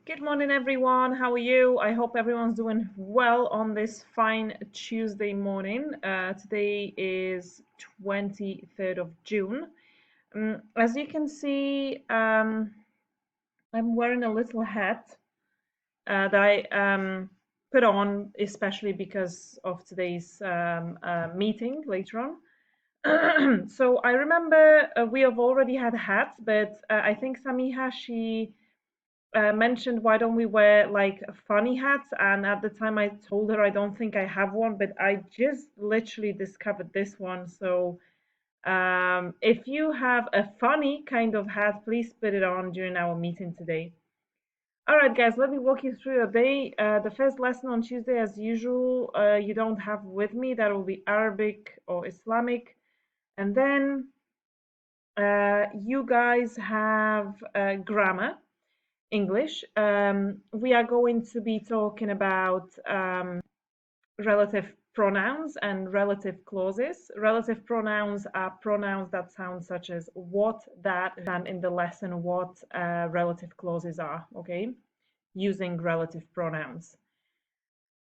Good morning, everyone. How are you? I hope everyone's doing well on this fine Tuesday morning. Today is 23rd of June. As you can see, I'm wearing a little hat that I put on, especially because of today's meeting later on. So I remember we have already had hats, but I think Samiha, she mentioned why don't we wear like funny hats, and at the time I told her I don't think I have one, but I just literally discovered this one. So if you have a funny kind of hat, please put it on during our meeting today. All right, guys, let me walk you through your day. The first lesson on Tuesday, as usual, you don't have with me. That will be Arabic or Islamic. And then you guys have grammar. English. We are going to be talking about relative pronouns and relative clauses. Relative pronouns are pronouns that sound such as what, that, and in the lesson what relative clauses are, okay? Using relative pronouns.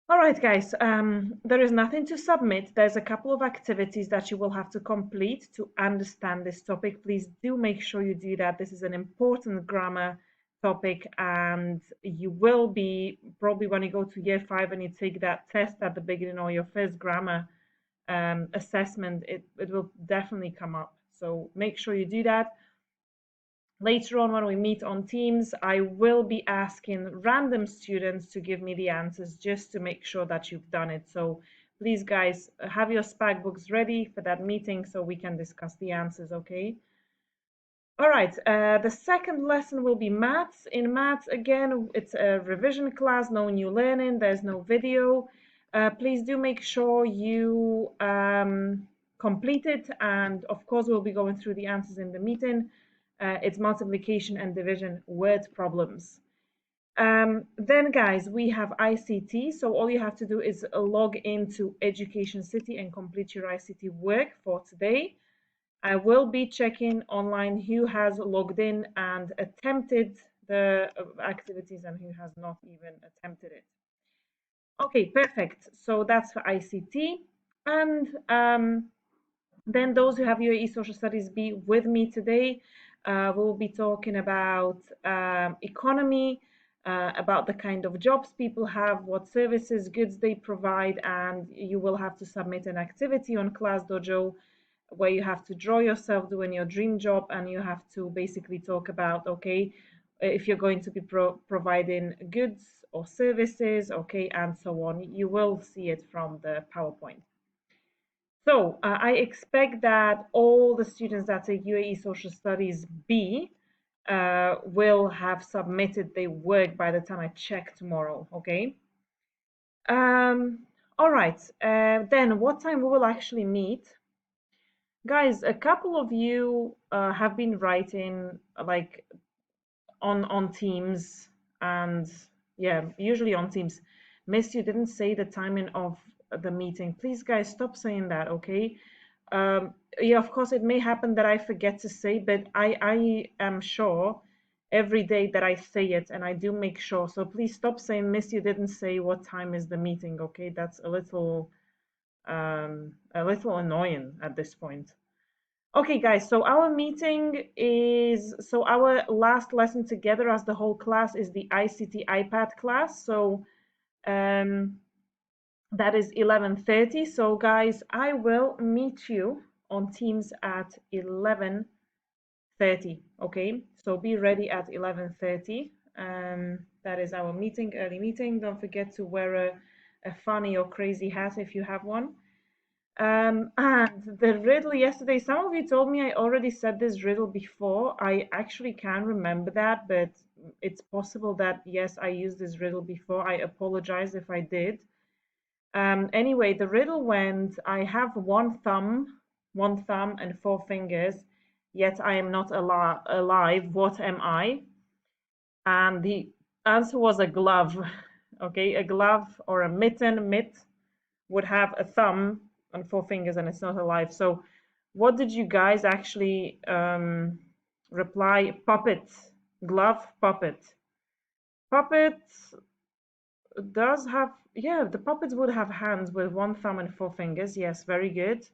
All right, guys, there is nothing to submit. There's a couple of activities that you will have to complete to understand this topic. Please do make sure you do that. This is an important grammar topic, and you will be probably when you go to year 5 and you take that test at the beginning or your first grammar assessment, it will definitely come up. So make sure you do that. Later on, when we meet on Teams, I will be asking random students to give me the answers just to make sure that you've done it. So please, guys, have your SPAC books ready for that meeting so we can discuss the answers, okay? All right, the second lesson will be maths. In maths, again, it's a revision class, no new learning, there's no video. Please do make sure you complete it, and of course, we'll be going through the answers in the meeting. It's multiplication and division word problems. Then, guys, we have ICT. So all you have to do is log into Education City and complete your ICT work for today. I will be checking online who has logged in and attempted the activities and who has not even attempted it. Okay, perfect. So that's for ICT. And then those who have UAE Social Studies B with me today, we'll be talking about economy, about the kind of jobs people have, what services, goods they provide, and you will have to submit an activity on Class Dojo where you have to draw yourself doing your dream job, and you have to basically talk about, okay, if you're going to be providing goods or services, okay, and so on. You will see it from the PowerPoint. So I expect that all the students that take UAE Social Studies B will have submitted their work by the time I check tomorrow, okay? All right, then what time we will actually meet? Guys, a couple of you have been writing like on Teams, and yeah, usually on Teams. Miss, you didn't say the timing of the meeting. Please, guys, stop saying that, okay? Yeah, of course, it may happen that I forget to say, but I am sure every day that I say it, and I do make sure. So please stop saying, Miss, you didn't say what time is the meeting, okay? That's a little annoying at this point. Okay, guys, so our meeting is, so our last lesson together as the whole class is the ICT iPad class. So that is 11:30. So guys, I will meet you on Teams at 11:30. Okay, so be ready at 11:30. That is our meeting, early meeting. Don't forget to wear a funny or crazy hat if you have one. And the riddle yesterday, some of you told me I already said this riddle before. I actually can't remember that, but it's possible that, yes, I used this riddle before. I apologize if I did. Anyway, the riddle went, I have one thumb and four fingers, yet I am not alive. What am I? And the answer was a glove. Okay, a glove or a mitten. Mitt would have a thumb and four fingers and it's not alive. So what did you guys actually reply? Puppet, glove, puppet. Puppets does have, yeah, the puppets would have hands with one thumb and four fingers. Yes, very good.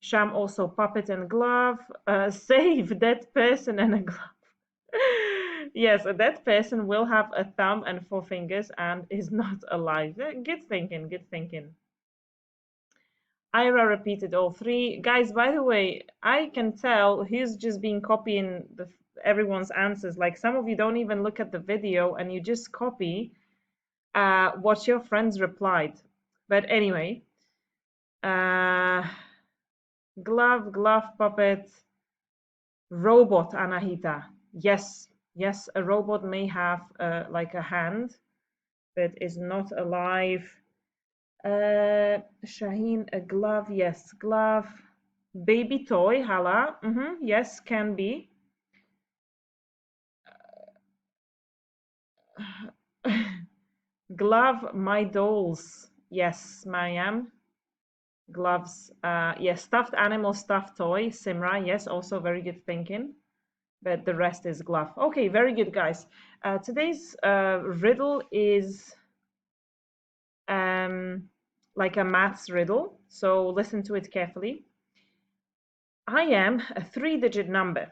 Sham also puppet and glove. Save dead person and a glove. Yes, a dead person will have a thumb and four fingers and is not alive. Good thinking, good thinking. Ira repeated all three. Guys, by the way, I can tell who's just been copying everyone's answers. Like some of you don't even look at the video and you just copy what your friends replied. But anyway, uh, glove, puppet, robot, Anahita. Yes, yes, a robot may have like a hand, but is not alive. Shaheen, a glove, yes, glove. Baby toy, Hala, yes, can be. Glove, my dolls, yes, Mariam. Gloves, yes, stuffed animal, stuffed toy, Simra, yes, also very good thinking. But the rest is glove. Okay, very good, guys. Today's riddle is like a maths riddle, so listen to it carefully. I am a three-digit number.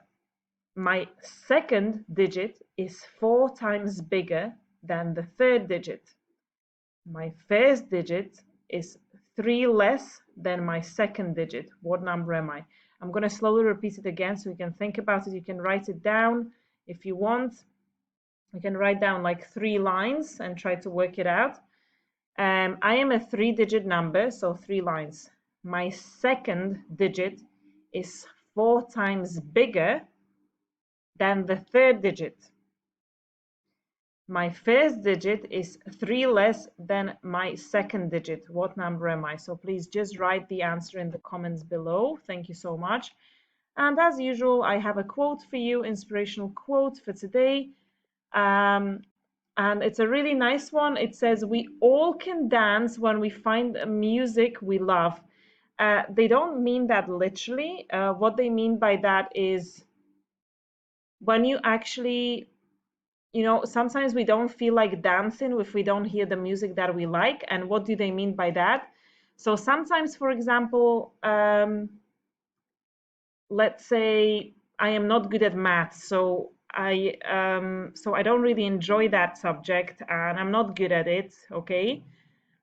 My second digit is 4 times bigger than the third digit. My first digit is 3 less than my second digit. What number am I? I'm going to slowly repeat it again so you can think about it. You can write it down if you want. You can write down like 3 lines and try to work it out. I am a three-digit number, so 3 lines. My second digit is 4 times bigger than the third digit. My first digit is 3 less than my second digit. What number am I? So please just write the answer in the comments below. Thank you so much. And as usual, I have a quote for you, inspirational quote for today. And it's a really nice one. It says, "We all can dance when we find music we love." They don't mean that literally. What they mean by that is when you actually, sometimes we don't feel like dancing if we don't hear the music that we like. And what do they mean by that? So sometimes, for example, let's say I am not good at math, so I don't really enjoy that subject and I'm not good at it, okay?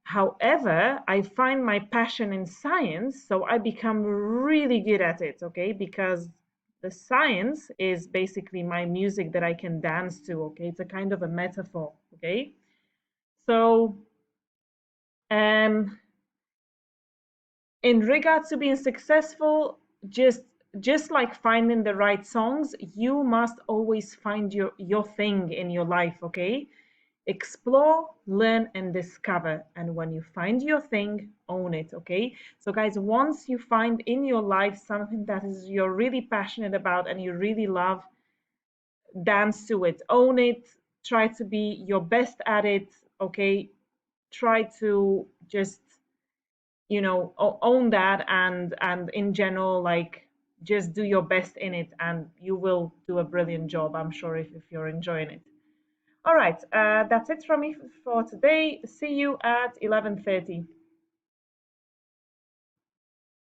However, I find my passion in science, so I become really good at it, okay? Because the science is basically my music that I can dance to, okay? It's a kind of a metaphor, okay? So, um, in regards to being successful, just like finding the right songs, you must always find your thing in your life, okay? Explore, learn, and discover. And when you find your thing, own it, okay? So guys, once you find in your life something that is you're really passionate about and you really love, dance to it, own it, try to be your best at it, okay? Try to just own that, and in general, like, just do your best in it and you will do a brilliant job, I'm sure, if you're enjoying it. All right, that's it from me for today. See you at 11:30.